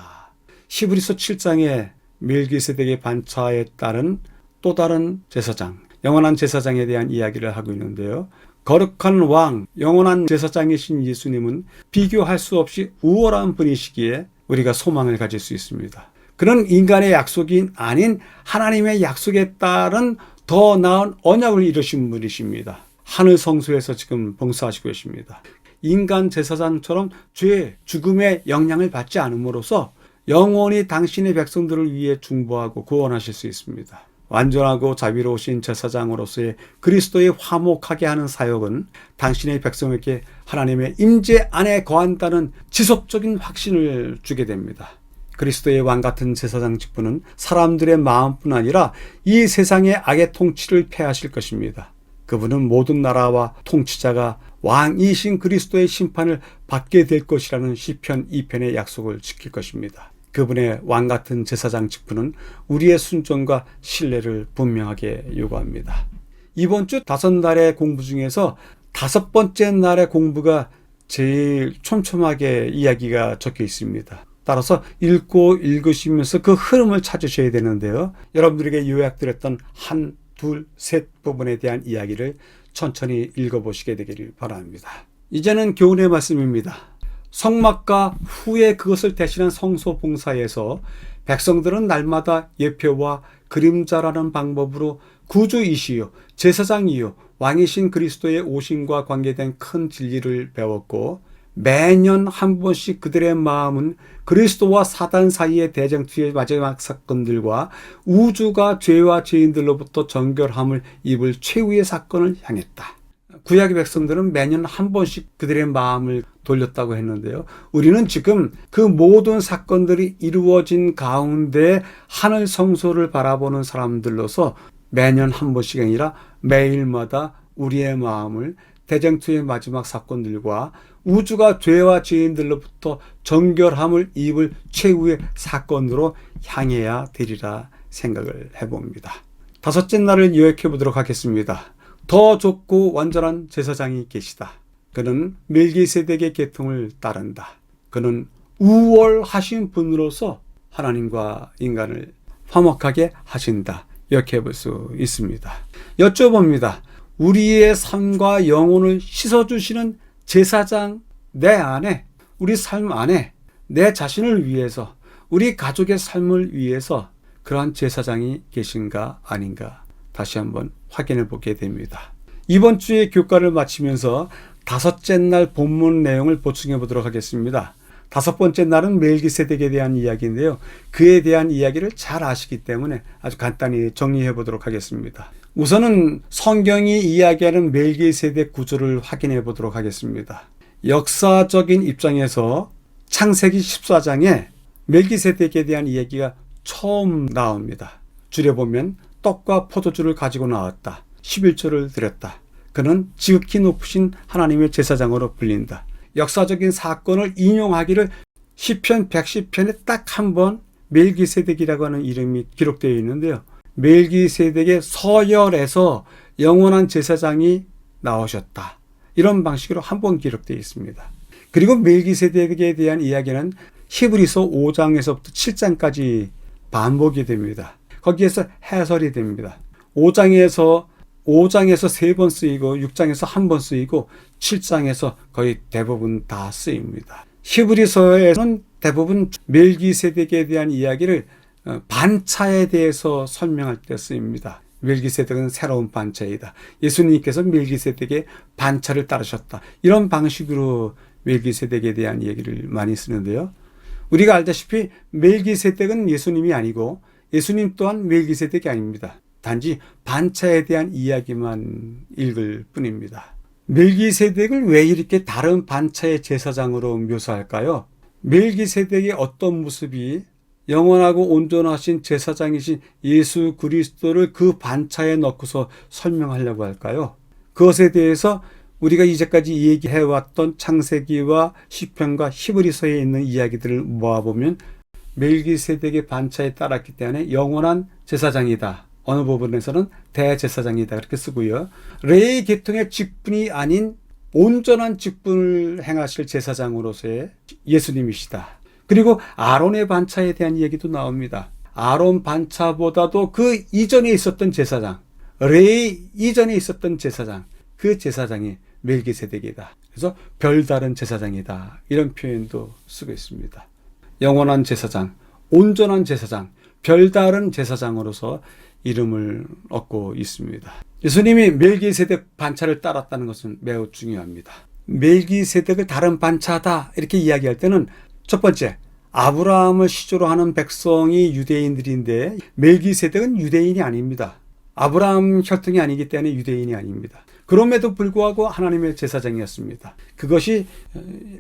히브리서 7장에 멜기세덱의 반차에 따른 또 다른 제사장, 영원한 제사장에 대한 이야기를 하고 있는데요. 거룩한 왕, 영원한 제사장이신 예수님은 비교할 수 없이 우월한 분이시기에 우리가 소망을 가질 수 있습니다. 그는 인간의 약속이 아닌 하나님의 약속에 따른 더 나은 언약을 이루신 분이십니다. 하늘 성소에서 지금 봉사하시고 계십니다. 인간 제사장처럼 죄, 죽음의 영향을 받지 않음으로써 영원히 당신의 백성들을 위해 중보하고 구원하실 수 있습니다. 완전하고 자비로우신 제사장으로서의 그리스도의 화목하게 하는 사역은 당신의 백성에게 하나님의 임재 안에 거한다는 지속적인 확신을 주게 됩니다. 그리스도의 왕 같은 제사장 직분은 사람들의 마음뿐 아니라 이 세상의 악의 통치를 폐하실 것입니다. 그분은 모든 나라와 통치자가 왕이신 그리스도의 심판을 받게 될 것이라는 시편 2편의 약속을 지킬 것입니다. 그분의 왕 같은 제사장 직분은 우리의 순종과 신뢰를 분명하게 요구합니다. 이번 주 5날의 공부 중에서 5번째 날의 공부가 제일 촘촘하게 이야기가 적혀 있습니다. 따라서 읽고 읽으시면서 그 흐름을 찾으셔야 되는데요. 여러분들에게 요약드렸던 한, 둘, 셋 부분에 대한 이야기를 천천히 읽어보시게 되기를 바랍니다. 이제는 교훈의 말씀입니다. 성막과 후에 그것을 대신한 성소 봉사에서 백성들은 날마다 예표와 그림자라는 방법으로 구주이시요 제사장이요 왕이신 그리스도의 오심과 관계된 큰 진리를 배웠고 매년 한 번씩 그들의 마음은 그리스도와 사단 사이의 대쟁투의 마지막 사건들과 우주가 죄와 죄인들로부터 정결함을 입을 최후의 사건을 향했다. 구약의 백성들은 매년 한 번씩 그들의 마음을 돌렸다고 했는데요. 우리는 지금 그 모든 사건들이 이루어진 가운데 하늘 성소를 바라보는 사람들로서 매년 한 번씩이 아니라 매일마다 우리의 마음을 대쟁투의 마지막 사건들과 우주가 죄와 죄인들로부터 정결함을 입을 최후의 사건으로 향해야 되리라 생각을 해봅니다. 5째 날을 요약해 보도록 하겠습니다. 더 좋고 완전한 제사장이 계시다. 그는 멜기세덱의 계통을 따른다. 그는 우월하신 분으로서 하나님과 인간을 화목하게 하신다. 이렇게 볼 수 있습니다. 여쭤봅니다. 우리의 삶과 영혼을 씻어주시는 제사장 내 안에, 우리 삶 안에 내 자신을 위해서, 우리 가족의 삶을 위해서 그러한 제사장이 계신가 아닌가 다시 한번 확인해 보게 됩니다. 이번 주의 교과를 마치면서 5째 날 본문 내용을 보충해 보도록 하겠습니다. 5번째 날은 멜기세덱에 대한 이야기인데요. 그에 대한 이야기를 잘 아시기 때문에 아주 간단히 정리해 보도록 하겠습니다. 우선은 성경이 이야기하는 멜기세덱 구조를 확인해 보도록 하겠습니다. 역사적인 입장에서 창세기 14장에 멜기세덱에 대한 이야기가 처음 나옵니다. 줄여보면 떡과 포도주를 가지고 나왔다. 11조를 드렸다. 그는 지극히 높으신 하나님의 제사장으로 불린다. 역사적인 사건을 인용하기를 시편 110편에 딱 한 번 멜기세덱이라고 하는 이름이 기록되어 있는데요. 멜기세덱의 서열에서 영원한 제사장이 나오셨다. 이런 방식으로 한 번 기록되어 있습니다. 그리고 멜기세덱에 대한 이야기는 히브리서 5장에서부터 7장까지 반복이 됩니다. 거기에서 해설이 됩니다. 5장에서 3번 쓰이고 6장에서 한 번 쓰이고 7장에서 거의 대부분 다 쓰입니다. 히브리서에서는 대부분 멜기세덱에 대한 이야기를 반차에 대해서 설명할 때 쓰입니다. 멜기세덱은 새로운 반차이다. 예수님께서 멜기세덱의 반차를 따르셨다. 이런 방식으로 멜기세덱에 대한 얘기를 많이 쓰는데요. 우리가 알다시피 멜기세덱은 예수님이 아니고 예수님 또한 멜기세덱이 아닙니다. 단지 반차에 대한 이야기만 읽을 뿐입니다. 멜기세덱을 왜 이렇게 다른 반차의 제사장으로 묘사할까요? 멜기세덱의 어떤 모습이 영원하고 온전하신 제사장이신 예수 그리스도를 그 반차에 넣고서 설명하려고 할까요? 그것에 대해서 우리가 이제까지 얘기해왔던 창세기와 시편과 히브리서에 있는 이야기들을 모아보면 멜기세덱의 반차에 따랐기 때문에 영원한 제사장이다. 어느 부분에서는 대제사장이다. 그렇게 쓰고요. 레위 계통의 직분이 아닌 온전한 직분을 행하실 제사장으로서의 예수님이시다. 그리고 아론의 반차에 대한 얘기도 나옵니다. 아론 반차보다도 그 이전에 있었던 제사장, 레위 이전에 있었던 제사장, 그 제사장이 멜기세덱이다. 그래서 별다른 제사장이다. 이런 표현도 쓰고 있습니다. 영원한 제사장, 온전한 제사장, 별다른 제사장으로서 이름을 얻고 있습니다. 예수님이 멜기세덱 반차를 따랐다는 것은 매우 중요합니다. 멜기세덱을 다른 반차다 이렇게 이야기할 때는 첫 번째, 아브라함을 시조로 하는 백성이 유대인들인데 멜기세덱은 유대인이 아닙니다. 아브라함 혈통이 아니기 때문에 유대인이 아닙니다. 그럼에도 불구하고 하나님의 제사장이었습니다. 그것이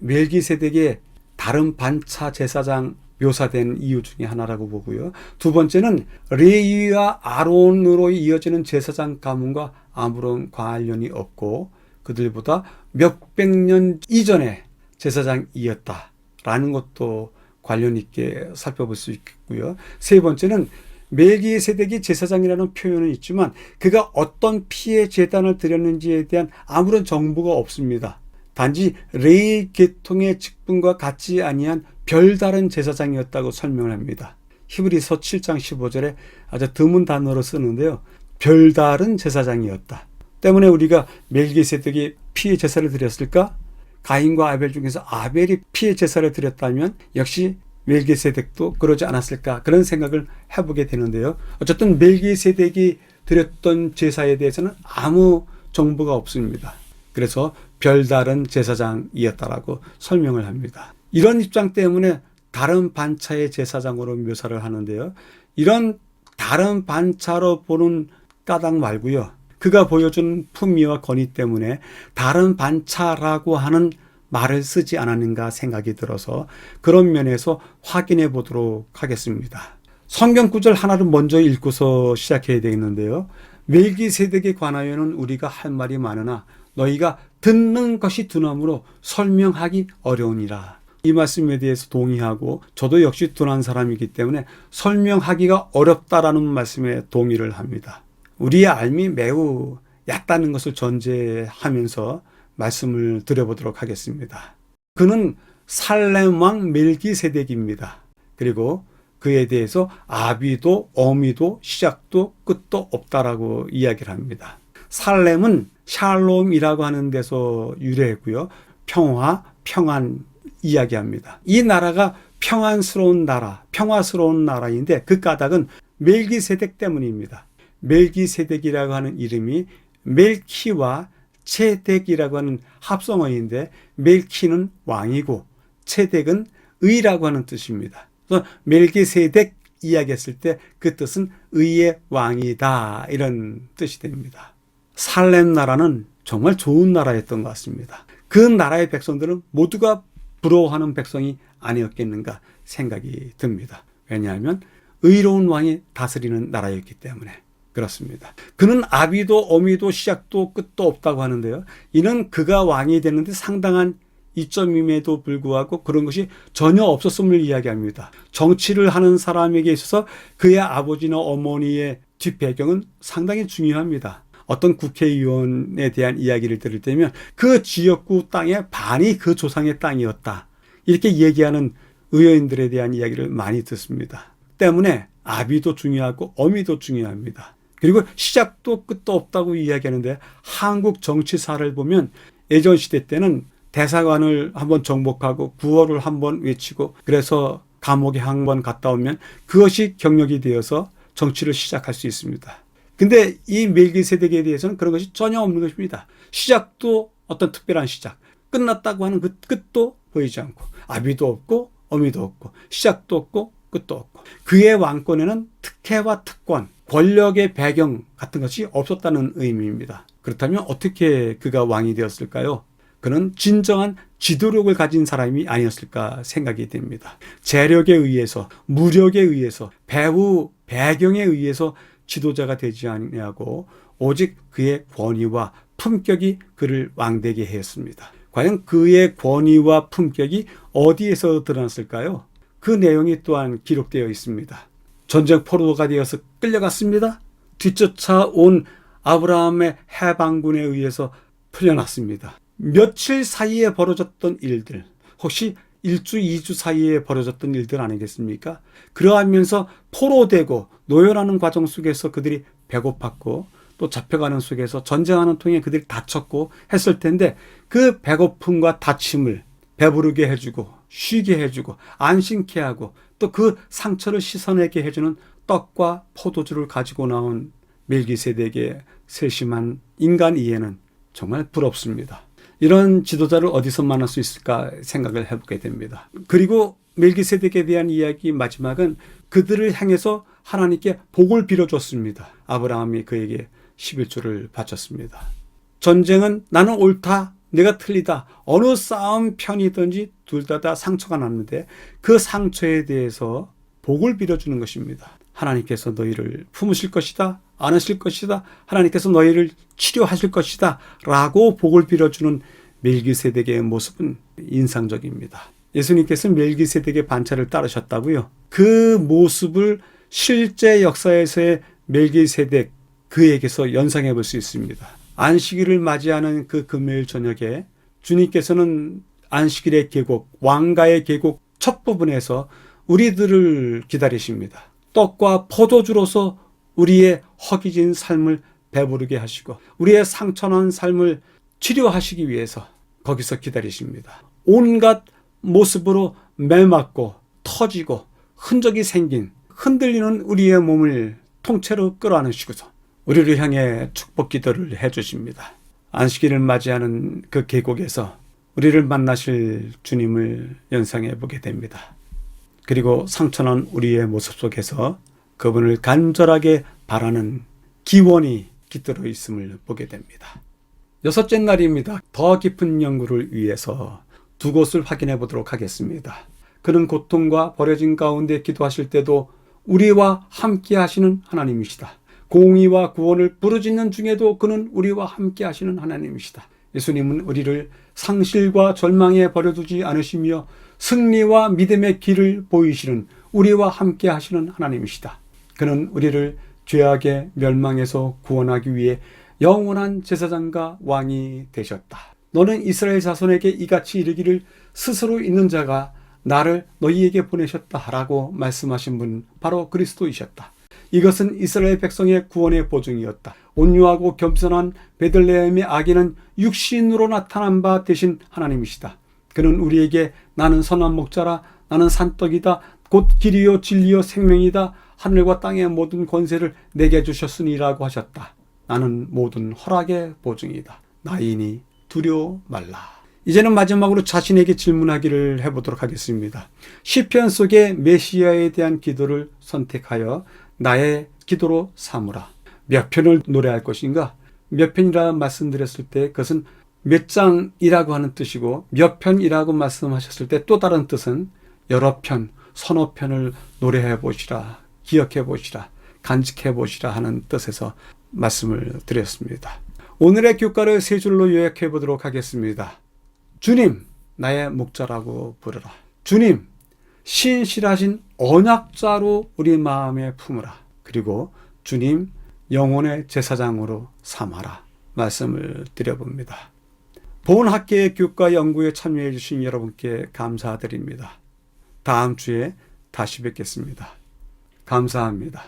멜기세덱의 다른 반차 제사장 묘사된 이유 중에 하나라고 보고요. 두 번째는 레위와 아론으로 이어지는 제사장 가문과 아무런 관련이 없고 그들보다 몇백 년 이전에 제사장이었다라는 것도 관련 있게 살펴볼 수 있겠고요. 세 번째는 멜기세덱이 제사장이라는 표현은 있지만 그가 어떤 피의 제단을 드렸는지에 대한 아무런 정보가 없습니다. 단지 레위 계통의 직분과 같지 아니한 별다른 제사장이었다고 설명을 합니다. 히브리서 7장 15절에 아주 드문 단어로 쓰는데요. 별다른 제사장이었다. 때문에 우리가 멜기세덱이 피의 제사를 드렸을까? 가인과 아벨 중에서 아벨이 피의 제사를 드렸다면 역시 멜기세덱도 그러지 않았을까? 그런 생각을 해보게 되는데요. 어쨌든 멜기세덱이 드렸던 제사에 대해서는 아무 정보가 없습니다. 그래서 별다른 제사장이었다라고 설명을 합니다. 이런 입장 때문에 다른 반차의 제사장으로 묘사를 하는데요. 이런 다른 반차로 보는 까닭 말고요. 그가 보여준 품위와 권위 때문에 다른 반차라고 하는 말을 쓰지 않았는가 생각이 들어서 그런 면에서 확인해 보도록 하겠습니다. 성경 구절 하나를 먼저 읽고서 시작해야 되겠는데요. 멜기세덱에 관하여는 우리가 할 말이 많으나 너희가 듣는 것이 둔함으로 설명하기 어려우니라. 이 말씀에 대해서 동의하고 저도 역시 둔한 사람이기 때문에 설명하기가 어렵다라는 말씀에 동의를 합니다. 우리의 알미 매우 얕다는 것을 전제하면서 말씀을 드려보도록 하겠습니다. 그는 살렘 왕 멜기세덱입니다. 그리고 그에 대해서 아비도 어미도 시작도 끝도 없다라고 이야기를 합니다. 살렘은 샬롬이라고 하는 데서 유래했고요. 평화, 평안 이야기합니다. 이 나라가 평안스러운 나라, 평화스러운 나라인데 그 까닭은 멜기세덱 때문입니다. 멜기세덱이라고 하는 이름이 멜키와 체덱이라고 하는 합성어인데 멜키는 왕이고 체덱은 의라고 하는 뜻입니다. 그래서 멜기세덱 이야기했을 때 그 뜻은 의의 왕이다 이런 뜻이 됩니다. 살렘 나라는 정말 좋은 나라였던 것 같습니다. 그 나라의 백성들은 모두가 부러워하는 백성이 아니었겠는가 생각이 듭니다. 왜냐하면 의로운 왕이 다스리는 나라였기 때문에 그렇습니다. 그는 아비도 어미도 시작도 끝도 없다고 하는데요. 이는 그가 왕이 되는데 상당한 이점임에도 불구하고 그런 것이 전혀 없었음을 이야기합니다. 정치를 하는 사람에게 있어서 그의 아버지나 어머니의 뒷배경은 상당히 중요합니다. 어떤 국회의원에 대한 이야기를 들을 때면 그 지역구 땅의 반이 그 조상의 땅이었다. 이렇게 얘기하는 의원들에 대한 이야기를 많이 듣습니다. 때문에 아비도 중요하고 어미도 중요합니다. 그리고 시작도 끝도 없다고 이야기하는데 한국 정치사를 보면 예전 시대 때는 대사관을 한번 정복하고 구호를 한번 외치고 그래서 감옥에 한 번 갔다 오면 그것이 경력이 되어서 정치를 시작할 수 있습니다. 근데 이 멜기세덱에 대해서는 그런 것이 전혀 없는 것입니다. 시작도 어떤 특별한 시작, 끝났다고 하는 그 끝도 보이지 않고 아비도 없고 어미도 없고 시작도 없고 끝도 없고 그의 왕권에는 특혜와 특권, 권력의 배경 같은 것이 없었다는 의미입니다. 그렇다면 어떻게 그가 왕이 되었을까요? 그는 진정한 지도력을 가진 사람이 아니었을까 생각이 됩니다. 재력에 의해서, 무력에 의해서, 배후 배경에 의해서 지도자가 되지 아니하고 오직 그의 권위와 품격이 그를 왕되게 했습니다. 과연 그의 권위와 품격이 어디에서 드러났을까요? 그 내용이 또한 기록되어 있습니다. 전쟁 포로가 되어서 끌려갔습니다. 뒤쫓아온 아브라함의 해방군에 의해서 풀려났습니다. 며칠 사이에 벌어졌던 일들, 혹시 1주, 2주 사이에 벌어졌던 일들 아니겠습니까? 그러하면서 포로되고 노예라는 과정 속에서 그들이 배고팠고 또 잡혀가는 속에서 전쟁하는 통에 그들이 다쳤고 했을 텐데 그 배고픔과 다침을 배부르게 해주고 쉬게 해주고 안심케 하고 또 그 상처를 씻어내게 해주는 떡과 포도주를 가지고 나온 멜기세덱의 세심한 인간 이해는 정말 부럽습니다. 이런 지도자를 어디서 만날 수 있을까 생각을 해보게 됩니다. 그리고 멜기세덱에 대한 이야기 마지막은 그들을 향해서 하나님께 복을 빌어줬습니다. 아브라함이 그에게 11조를 바쳤습니다. 전쟁은 나는 옳다, 내가 틀리다, 어느 싸움 편이든지 둘 다 상처가 났는데 그 상처에 대해서 복을 빌어주는 것입니다. 하나님께서 너희를 품으실 것이다, 안으실 것이다, 하나님께서 너희를 치료하실 것이다 라고 복을 빌어주는 멜기세덱의 모습은 인상적입니다. 예수님께서 멜기세덱의 반차를 따르셨다고요? 그 모습을 실제 역사에서의 멜기세덱 그에게서 연상해 볼 수 있습니다. 안식일을 맞이하는 그 금요일 저녁에 주님께서는 안식일의 계곡, 왕가의 계곡 첫 부분에서 우리들을 기다리십니다. 떡과 포도주로서 우리의 허기진 삶을 배부르게 하시고 우리의 상처난 삶을 치료하시기 위해서 거기서 기다리십니다. 온갖 모습으로 매맞고 터지고 흔적이 생긴 흔들리는 우리의 몸을 통째로 끌어안으시고서 우리를 향해 축복 기도를 해주십니다. 안식일을 맞이하는 그 계곡에서 우리를 만나실 주님을 연상해 보게 됩니다. 그리고 상처난 우리의 모습 속에서 그분을 간절하게 바라는 기원이 깃들어 있음을 보게 됩니다. 6째 날입니다. 더 깊은 연구를 위해서 두 곳을 확인해 보도록 하겠습니다. 그는 고통과 버려진 가운데 기도하실 때도 우리와 함께 하시는 하나님이시다. 공의와 구원을 부르짖는 중에도 그는 우리와 함께 하시는 하나님이시다. 예수님은 우리를 상실과 절망에 버려두지 않으시며 승리와 믿음의 길을 보이시는 우리와 함께 하시는 하나님이시다. 그는 우리를 죄악의 멸망에서 구원하기 위해 영원한 제사장과 왕이 되셨다. 너는 이스라엘 자손에게 이같이 이르기를 스스로 있는 자가 나를 너희에게 보내셨다라고 말씀하신 분 바로 그리스도이셨다. 이것은 이스라엘 백성의 구원의 보증이었다. 온유하고 겸손한 베들레헴의 아기는 육신으로 나타난 바 되신 하나님이시다. 그는 우리에게 나는 선한 목자라, 나는 산떡이다, 곧 길이요 진리요 생명이다, 하늘과 땅의 모든 권세를 내게 주셨으니라고 하셨다. 나는 모든 허락의 보증이다. 나이니 두려워 말라. 이제는 마지막으로 자신에게 질문하기를 해보도록 하겠습니다. 시편 속의 메시아에 대한 기도를 선택하여 나의 기도로 삼으라. 몇 편을 노래할 것인가? 몇 편이라 말씀드렸을 때 그것은 몇 장이라고 하는 뜻이고 몇 편이라고 말씀하셨을 때 또 다른 뜻은 여러 편, 서너 편을 노래해 보시라, 기억해 보시라, 간직해 보시라 하는 뜻에서 말씀을 드렸습니다. 오늘의 교과를 세 줄로 요약해 보도록 하겠습니다. 주님, 나의 목자라고 부르라. 주님, 신실하신 언약자로 우리 마음에 품으라. 그리고 주님, 영혼의 제사장으로 삼아라. 말씀을 드려봅니다. 보은학계의 교과 연구에 참여해 주신 여러분께 감사드립니다. 다음 주에 다시 뵙겠습니다. 감사합니다.